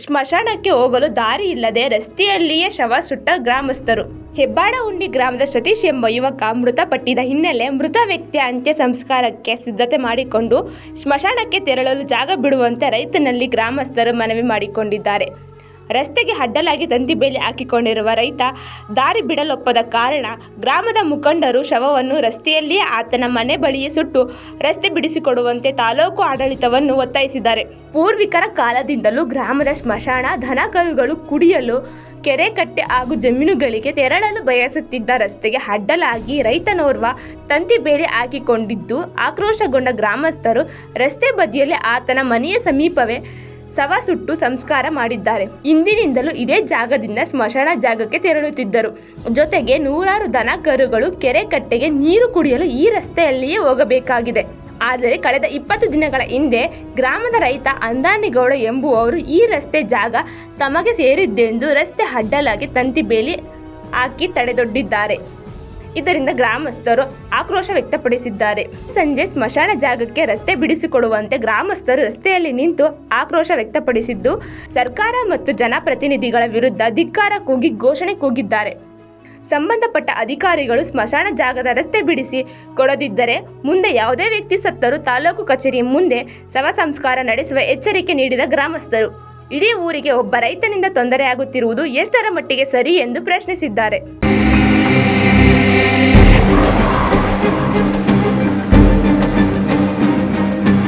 ಸ್ಮಶಾನಕ್ಕೆ ಹೋಗಲು ದಾರಿ ಇಲ್ಲದೆ ರಸ್ತೆಯಲ್ಲಿಯೇ ಶವ ಸುಟ್ಟ ಗ್ರಾಮಸ್ಥರು. ಹೆಬ್ಬಾಳಹುಂಡಿ ಗ್ರಾಮದ ಸತೀಶ್ ಎಂಬ ಯುವಕ ಮೃತಪಟ್ಟಿದ್ದ ಹಿನ್ನೆಲೆ ಮೃತ ವ್ಯಕ್ತಿಯ ಅಂತ್ಯ ಸಂಸ್ಕಾರಕ್ಕೆ ಸಿದ್ಧತೆ ಮಾಡಿಕೊಂಡು ಸ್ಮಶಾನಕ್ಕೆ ತೆರಳಲು ಜಾಗ ಬಿಡುವಂತೆ ರೈತನಲ್ಲಿ ಗ್ರಾಮಸ್ಥರು ಮನವಿ ಮಾಡಿಕೊಂಡಿದ್ದಾರೆ. ರಸ್ತೆಗೆ ಅಡ್ಡಲಾಗಿ ತಂತಿ ಬೇಲಿ ಹಾಕಿಕೊಂಡಿರುವ ರೈತ ದಾರಿ ಬಿಡಲೊಪ್ಪದ ಕಾರಣ ಗ್ರಾಮದ ಮುಖಂಡರು ಶವವನ್ನು ರಸ್ತೆಯಲ್ಲಿಯೇ ಆತನ ಮನೆ ಬಳಿಯೇ ಸುಟ್ಟು ರಸ್ತೆ ಬಿಡಿಸಿಕೊಡುವಂತೆ ತಾಲೂಕು ಆಡಳಿತವನ್ನು ಒತ್ತಾಯಿಸಿದ್ದಾರೆ. ಪೂರ್ವಿಕರ ಕಾಲದಿಂದಲೂ ಗ್ರಾಮದ ಸ್ಮಶಾನ ದನಕರುಗಳು ಕುಡಿಯಲು ಕೆರೆ ಕಟ್ಟೆ ಹಾಗೂ ಜಮೀನುಗಳಿಗೆ ತೆರಳಲು ಬಯಸುತ್ತಿದ್ದ ರಸ್ತೆಗೆ ಅಡ್ಡಲಾಗಿ ರೈತನೋರ್ವ ತಂತಿ ಬೇಲಿ ಹಾಕಿಕೊಂಡಿದ್ದು ಆಕ್ರೋಶಗೊಂಡ ಗ್ರಾಮಸ್ಥರು ರಸ್ತೆ ಬದಿಯಲ್ಲಿ ಆತನ ಮನೆಯ ಸಮೀಪವೇ ಶವ ಸುಟ್ಟು ಸಂಸ್ಕಾರ ಮಾಡಿದ್ದಾರೆ. ಇಂದಿನಿಂದಲೂ ಇದೇ ಜಾಗದಿಂದ ಸ್ಮಶಾನ ಜಾಗಕ್ಕೆ ತೆರಳುತ್ತಿದ್ದರು. ಜೊತೆಗೆ ನೂರಾರು ದನ ಕರುಗಳು ಕೆರೆ ಕಟ್ಟೆಗೆ ನೀರು ಕುಡಿಯಲು ಈ ರಸ್ತೆಯಲ್ಲಿಯೇ ಹೋಗಬೇಕಾಗಿದೆ. ಆದರೆ ಕಳೆದ 20 ದಿನಗಳ ಹಿಂದೆ ಗ್ರಾಮದ ರೈತ ಅಂದಾನಿಗೌಡ ಎಂಬುವವರು ಈ ರಸ್ತೆ ಜಾಗ ತಮಗೆ ಸೇರಿದ್ದೆಂದು ರಸ್ತೆ ಅಡ್ಡಲಾಗಿ ತಂತಿ ಬೇಲಿ ಹಾಕಿ ತಡೆದೊಡ್ಡಿದ್ದಾರೆ. ಇದರಿಂದ ಗ್ರಾಮಸ್ಥರು ಆಕ್ರೋಶ ವ್ಯಕ್ತಪಡಿಸಿದ್ದಾರೆ. ಸಂಜೆ ಸ್ಮಶಾನ ಜಾಗಕ್ಕೆ ರಸ್ತೆ ಬಿಡಿಸಿಕೊಡುವಂತೆ ಗ್ರಾಮಸ್ಥರು ರಸ್ತೆಯಲ್ಲಿ ನಿಂತು ಆಕ್ರೋಶ ವ್ಯಕ್ತಪಡಿಸಿದ್ದು, ಸರ್ಕಾರ ಮತ್ತು ಜನಪ್ರತಿನಿಧಿಗಳ ವಿರುದ್ಧ ಧಿಕ್ಕಾರ ಕೂಗಿ ಘೋಷಣೆ ಕೂಗಿದ್ದಾರೆ. ಸಂಬಂಧಪಟ್ಟ ಅಧಿಕಾರಿಗಳು ಸ್ಮಶಾನ ಜಾಗದ ರಸ್ತೆ ಬಿಡಿಸಿ ಕೊಡದಿದ್ದರೆ ಮುಂದೆ ಯಾವುದೇ ವ್ಯಕ್ತಿ ಸತ್ತರೂ ತಾಲೂಕು ಕಚೇರಿ ಮುಂದೆ ಶವ ಸಂಸ್ಕಾರ ನಡೆಸುವ ಎಚ್ಚರಿಕೆ ನೀಡಿದ ಗ್ರಾಮಸ್ಥರು ಇಡೀ ಊರಿಗೆ ಒಬ್ಬ ರೈತನಿಂದ ತೊಂದರೆಯಾಗುತ್ತಿರುವುದು ಎಷ್ಟರ ಮಟ್ಟಿಗೆ ಸರಿ ಎಂದು ಪ್ರಶ್ನಿಸಿದ್ದಾರೆ.